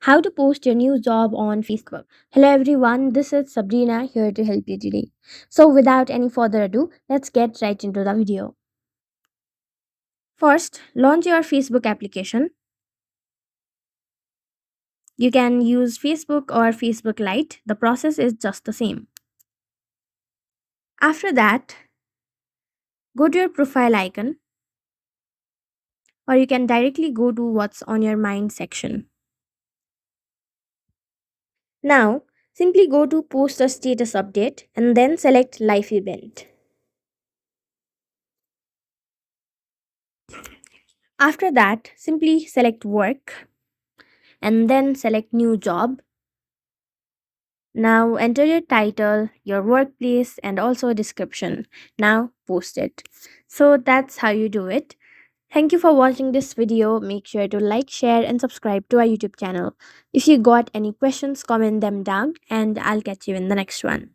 How to post your new job on Facebook. Hello everyone, this is Sabrina here to help you today. So without any further ado, let's get right into the video. First, launch your Facebook application. You can use Facebook or Facebook Lite. The process is just the same. After that, go to your profile icon or you can directly go to what's on your mind section. Now, simply go to post a status update and then select live event. After that, simply select work and then select new job. Now enter your title, your workplace, and also a description. Now post it. So that's how you do it. Thank you for watching this video. Make sure to like, share, and subscribe to our YouTube channel. If you got any questions, comment them down, and I'll catch you in the next one.